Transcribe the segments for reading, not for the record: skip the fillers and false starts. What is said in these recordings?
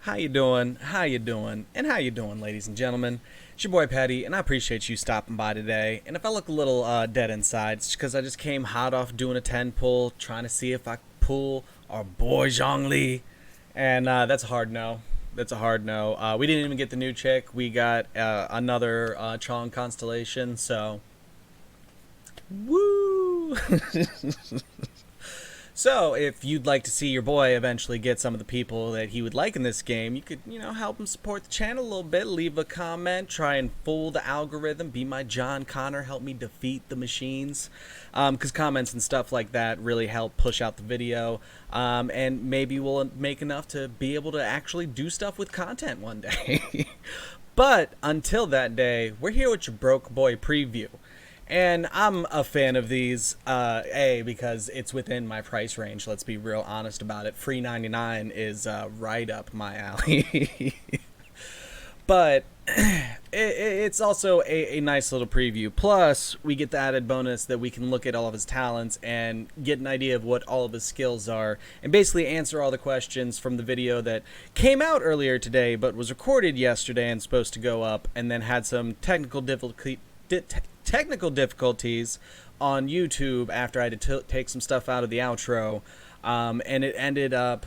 How you doing? How you doing? And how you doing, ladies and gentlemen? It's your boy Patty, and I appreciate you stopping by today. And if I look a little dead inside, it's because I just came hot off doing a 10 pull, trying to see if I could pull our boy Zhongli. And that's a hard no. That's a hard no. We didn't even get the new chick. We got another Chong Constellation, so... Woo! So, if you'd like to see your boy eventually get some of the people that he would like in this game, you could, help him support the channel a little bit. Leave a comment, try and fool the algorithm, be my John Connor, help me defeat the machines. Because comments and stuff like that really help push out the video. And maybe we'll make enough to be able to actually do stuff with content one day. But, until that day, we're here with your broke boy preview. And I'm a fan of these, because it's within my price range. Let's be real honest about it. Free 99 is right up my alley. But it's also a nice little preview. Plus, we get the added bonus that we can look at all of his talents and get an idea of what all of his skills are. And basically answer all the questions from the video that came out earlier today, but was recorded yesterday and supposed to go up, and then had some technical difficulties on YouTube after I had to take some stuff out of the outro, and it ended up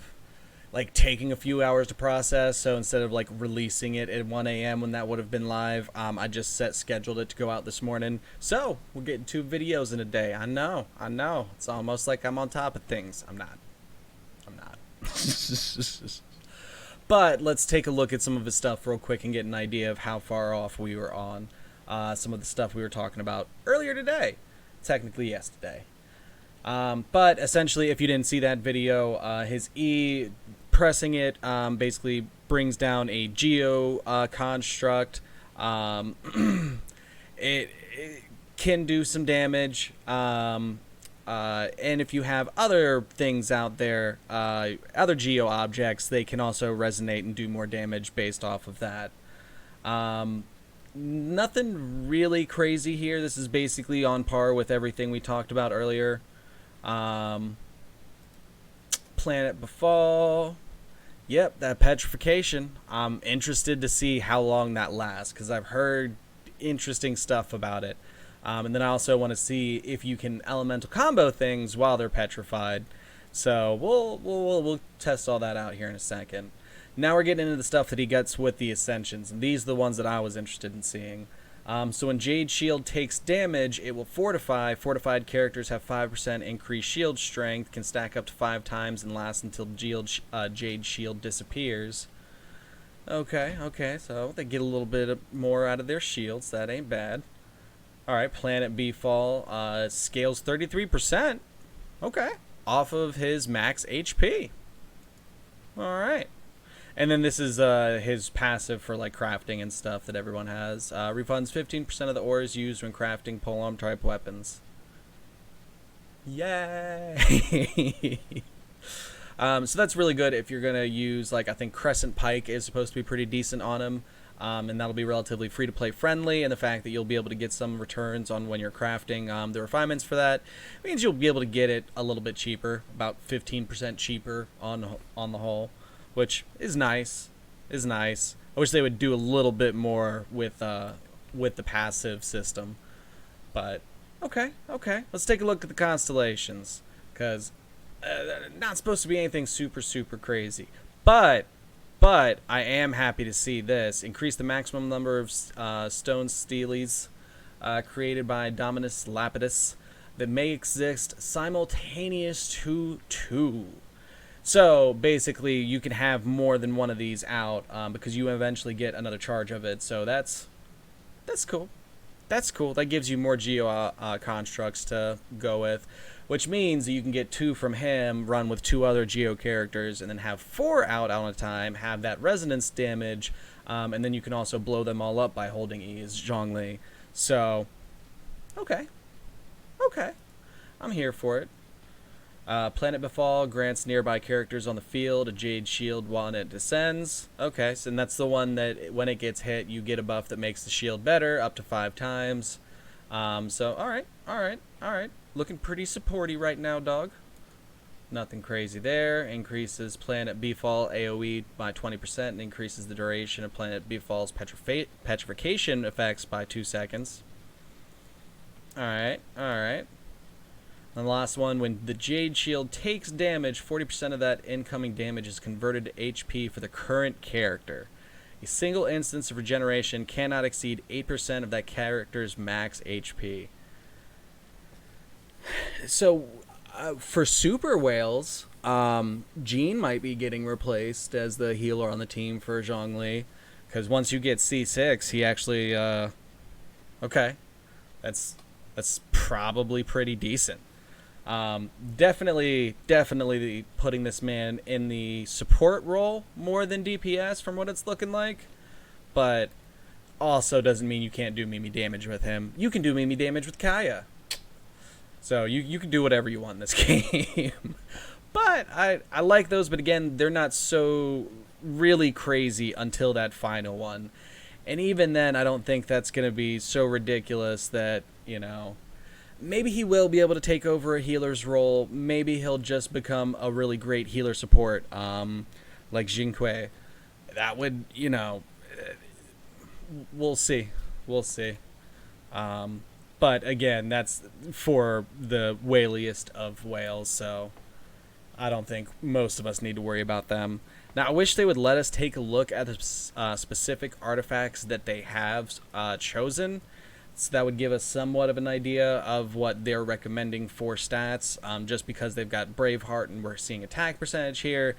like taking a few hours to process. So instead of like releasing it at 1 a.m. when that would have been live, I just scheduled it to go out this morning. So we're getting 2 videos in a day. I know. It's almost like I'm on top of things. I'm not. But let's take a look at some of his stuff real quick and get an idea of how far off we were on some of the stuff we were talking about earlier today, technically yesterday. But essentially, if you didn't see that video, his E, pressing it, basically brings down a geo construct. It can do some damage. And if you have other things out there, other geo objects, they can also resonate and do more damage based off of that. Nothing really crazy here. This is basically on par with everything we talked about earlier. Planet Befall. Yep, that petrification. I'm interested to see how long that lasts, because I've heard interesting stuff about it. And then I also want to see if you can elemental combo things while they're petrified. So we'll test all that out here in a second. Now we're getting into the stuff that he gets with the Ascensions, and these are the ones that I was interested in seeing. So when Jade Shield takes damage, it will fortify. Fortified characters have 5% increased shield strength, can stack up to 5 times, and last until Jade Shield disappears. Okay, so they get a little bit more out of their shields. That ain't bad. Alright, Planet Befall scales 33%. Okay, off of his max HP. Alright. And then this is his passive for like crafting and stuff that everyone has. Refunds 15% of the ores used when crafting polearm type weapons. Yay! So that's really good if you're gonna use, like, I think Crescent Pike is supposed to be pretty decent on him. And that'll be relatively free to play friendly, and the fact that you'll be able to get some returns on when you're crafting the refinements for that means you'll be able to get it a little bit cheaper, about 15% cheaper on the whole. Which is nice. I wish they would do a little bit more with the passive system. But okay. Let's take a look at the constellations, because not supposed to be anything super crazy. But I am happy to see this. Increase the maximum number of stone steelies created by Dominus Lapidus that may exist simultaneous to 2. So basically, you can have more than one of these out because you eventually get another charge of it. So that's cool. That gives you more geo constructs to go with, which means that you can get 2 from him, run with 2 other geo characters, and then have 4 out on a time. Have that resonance damage, and then you can also blow them all up by holding E as Zhongli. So, okay, I'm here for it. Planet Befall grants nearby characters on the field a Jade Shield while it descends. Okay, so that's the one that when it gets hit, you get a buff that makes the shield better, up to 5 times. So, alright. Looking pretty supporty right now, dog. Nothing crazy there. Increases planet Bfall AoE by 20% and increases the duration of planet Bfall's petrification effects by 2 seconds. Alright, alright. And the last one, when the Jade Shield takes damage, 40% of that incoming damage is converted to HP for the current character. A single instance of regeneration cannot exceed 8% of that character's max HP. So, for Super Whales, Jean might be getting replaced as the healer on the team for Zhongli. Because once you get C6, he actually... okay. That's probably pretty decent. Definitely putting this man in the support role more than DPS from what it's looking like, but also doesn't mean you can't do Mimi damage with him. You can do Mimi damage with Kaya, so you can do whatever you want in this game. But I like those, but again, they're not so really crazy until that final one, and even then, I don't think that's gonna be so ridiculous that, you know, maybe he will be able to take over a healer's role. Maybe he'll just become a really great healer support, like Jinque. That would, you know, we'll see. We'll see. But again, that's for the whaliest of whales, so I don't think most of us need to worry about them. Now, I wish they would let us take a look at the specific artifacts that they have chosen. So that would give us somewhat of an idea of what they're recommending for stats. Just because they've got Braveheart and we're seeing attack percentage here,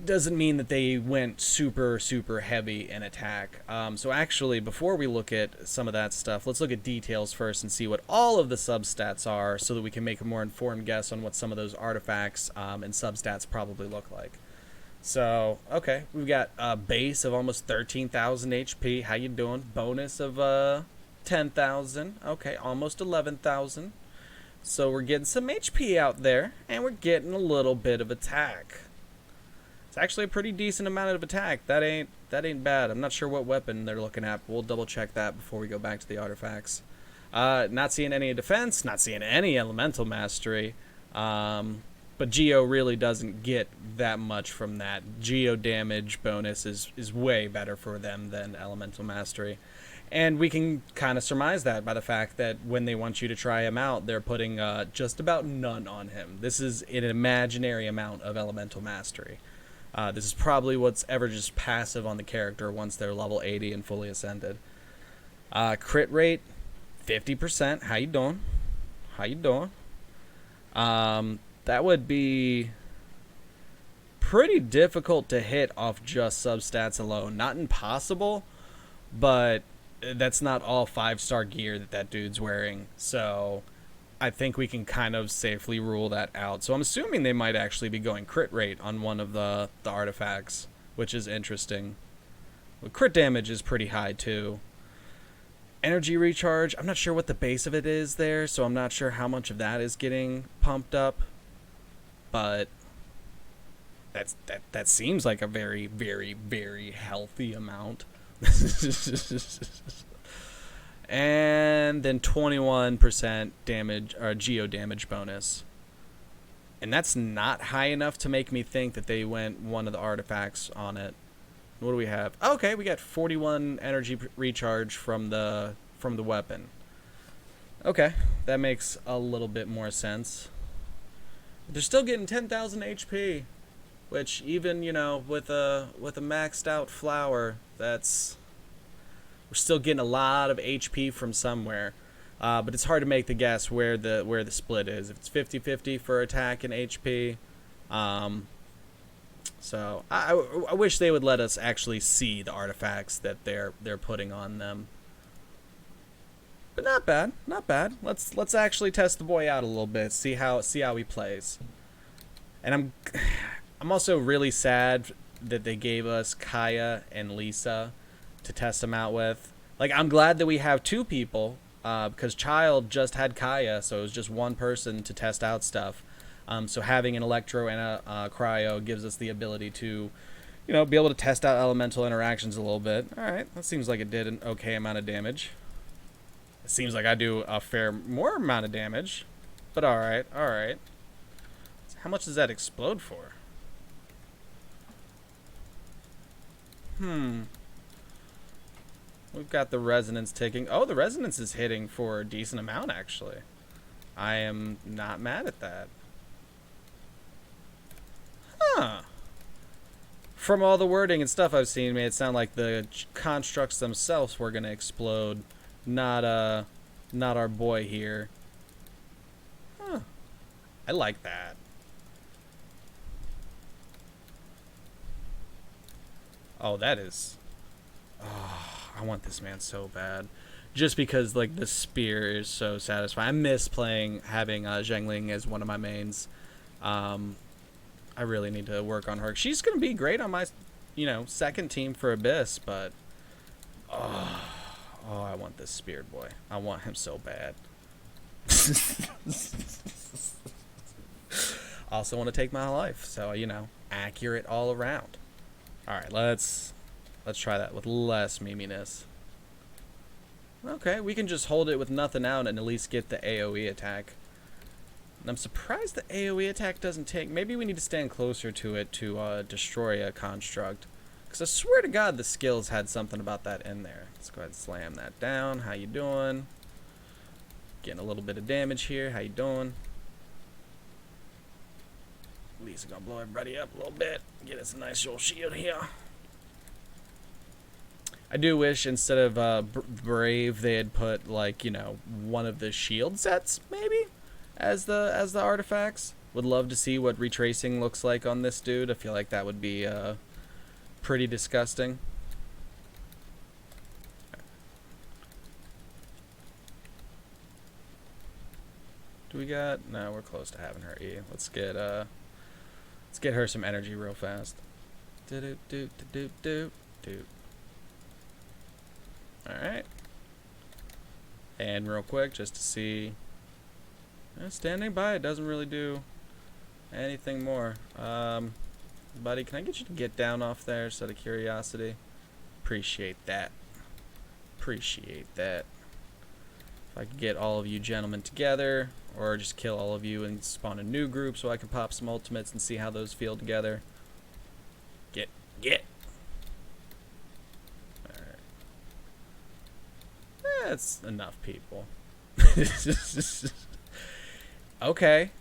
doesn't mean that they went super heavy in attack. So actually, before we look at some of that stuff, let's look at details first and see what all of the substats are, so that we can make a more informed guess on what some of those artifacts and substats probably look like. So, okay, we've got a base of almost 13,000 HP. How you doing? Bonus of 10,000. Okay, almost 11,000. So we're getting some HP out there, and we're getting a little bit of attack. It's actually a pretty decent amount of attack. That ain't bad. I'm not sure what weapon they're looking at, but we'll double check that before we go back to the artifacts. Not seeing any defense, not seeing any elemental mastery. But Geo really doesn't get that much from that. Geo damage bonus is way better for them than elemental mastery. And we can kind of surmise that by the fact that when they want you to try him out, they're putting just about none on him. This is an imaginary amount of elemental mastery. This is probably what's ever just passive on the character once they're level 80 and fully ascended. Crit rate, 50%. How you doing? How you doing? That would be pretty difficult to hit off just substats alone. Not impossible, but that's not all 5-star gear that dude's wearing. So I think we can kind of safely rule that out. So I'm assuming they might actually be going crit rate on one of the artifacts, which is interesting. Well, crit damage is pretty high too. Energy recharge, I'm not sure what the base of it is there, so I'm not sure how much of that is getting pumped up. But that seems like a very healthy amount. And then 21% damage or geo damage bonus. And that's not high enough to make me think that they went one of the artifacts on it. What do we have? Okay, we got 41 energy recharge from the weapon. Okay, that makes a little bit more sense. They're still getting 10,000 HP, which even, you know, with a maxed out flower, we're still getting a lot of HP from somewhere. But it's hard to make the guess where the split is. If it's 50-50 for attack and HP. So I wish they would let us actually see the artifacts that they're putting on them. But not bad, not bad. Let's actually test the boy out a little bit, see how he plays. And I'm also really sad that they gave us Kaya and Lisa to test him out with. Like, I'm glad that we have two people, because Child just had Kaya, so it was just one person to test out stuff. So having an Electro and a Cryo gives us the ability to, you know, be able to test out elemental interactions a little bit. All right, that seems like it did an okay amount of damage. It seems like I do a more amount of damage, but all right, all right. How much does that explode for? We've got the resonance ticking. Oh, the resonance is hitting for a decent amount, actually. I am not mad at that. Huh. From all the wording and stuff I've seen, made it sound like the constructs themselves were gonna explode, not our boy here. Huh. I like that. Oh, that is... Oh, I want this man so bad. Just because, like, the spear is so satisfying. I miss having Zhongli as one of my mains. I really need to work on her. She's going to be great on my, second team for Abyss, but... Oh, I want this speared boy. I want him so bad. Also want to take my life, so, accurate all around. Alright, let's try that with less meminess. Okay, we can just hold it with nothing out and at least get the AoE attack. And I'm surprised the AoE attack doesn't take... Maybe we need to stand closer to it to destroy a construct. Because I swear to God the skills had something about that in there. Let's go ahead and slam that down. How you doing? Getting a little bit of damage here. How you doing? At least I'm going to blow everybody up a little bit. Get us a nice old shield here. I do wish instead of Brave they had put, like, one of the shield sets, maybe, as the artifacts. Would love to see what retracing looks like on this dude. I feel like that would be pretty disgusting. Do we got... No, we're close to having her E. Let's get her some energy real fast. Do. Alright. And real quick, just to see... standing by, it doesn't really do anything more. Buddy, can I get you to get down off there just out of curiosity? Appreciate that. Appreciate that. If I could get all of you gentlemen together, or just kill all of you and spawn a new group so I can pop some ultimates and see how those feel together. Get. Alright. That's enough people. Okay.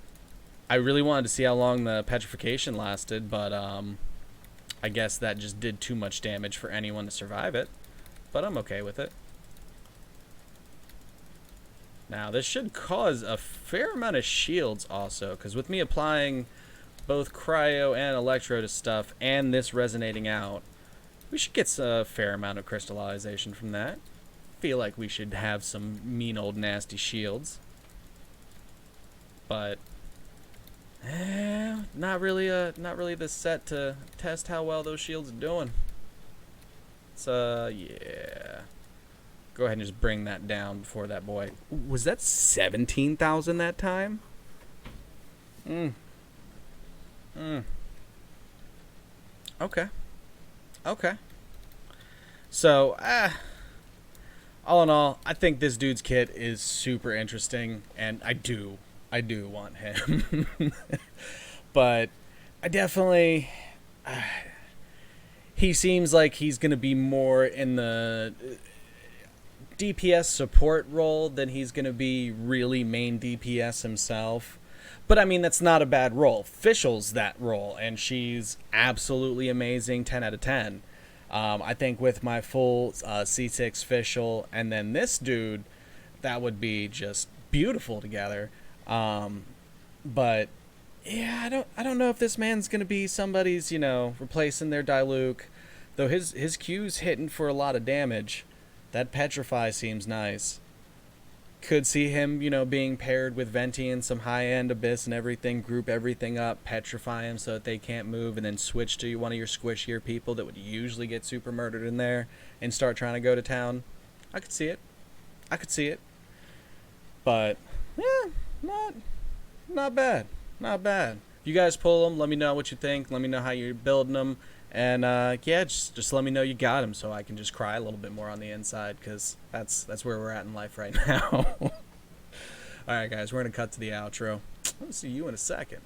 I really wanted to see how long the petrification lasted, but I guess that just did too much damage for anyone to survive it. But I'm okay with it. Now, this should cause a fair amount of shields also, because with me applying both cryo and electro to stuff and this resonating out, we should get a fair amount of crystallization from that. Feel like we should have some mean old nasty shields. But not really the set to test how well those shields are doing. So yeah. Go ahead and just bring that down before that boy. Was that 17,000 that time? Okay. So, all in all, I think this dude's kit is super interesting, and I do want him. But I definitely... he seems like he's going to be more in the DPS support role than he's going to be really main DPS himself. But I mean, that's not a bad role. Fischl's that role, and she's absolutely amazing, 10 out of 10. I think with my full C6 Fischl and then this dude, that would be just beautiful together. But yeah, I don't know if this man's gonna be somebody's, replacing their Diluc. Though his Q's hitting for a lot of damage. That Petrify seems nice. Could see him, being paired with Venti and some high-end Abyss and everything, group everything up, petrify him so that they can't move, and then switch to one of your squishier people that would usually get super murdered in there and start trying to go to town. I could see it. But, yeah, not bad. You guys pull them, let me know what you think, let me know how you're building them, and, yeah, just let me know you got them so I can just cry a little bit more on the inside, because that's where we're at in life right now. Alright, guys, we're going to cut to the outro. I'll see you in a second.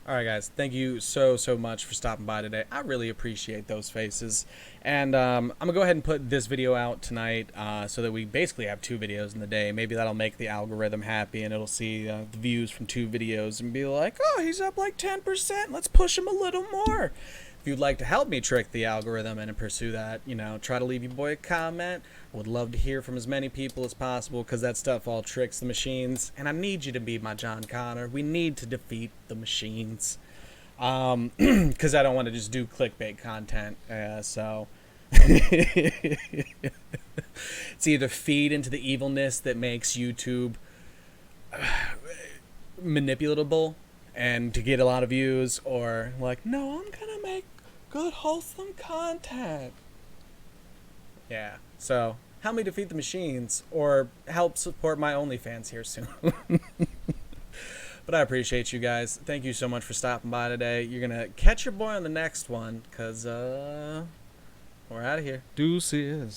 All right, guys. Thank you so much for stopping by today. I really appreciate those faces. And I'm going to go ahead and put this video out tonight so that we basically have 2 videos in the day. Maybe that'll make the algorithm happy and it'll see the views from 2 videos and be like, oh, he's up like 10%. Let's push him a little more. If you'd like to help me trick the algorithm and pursue that, you know, try to leave your boy a comment. I would love to hear from as many people as possible because that stuff all tricks the machines. And I need you to be my John Connor. We need to defeat the machines. Because I don't want to just do clickbait content. So it's either feed into the evilness that makes YouTube manipulatable and to get a lot of views, or like, no, I'm gonna make good wholesome content. Yeah, so help me defeat the machines or help support my OnlyFans here soon. But I appreciate you guys. Thank you so much for stopping by today. You're gonna catch your boy on the next one because we're out of here. Deuces.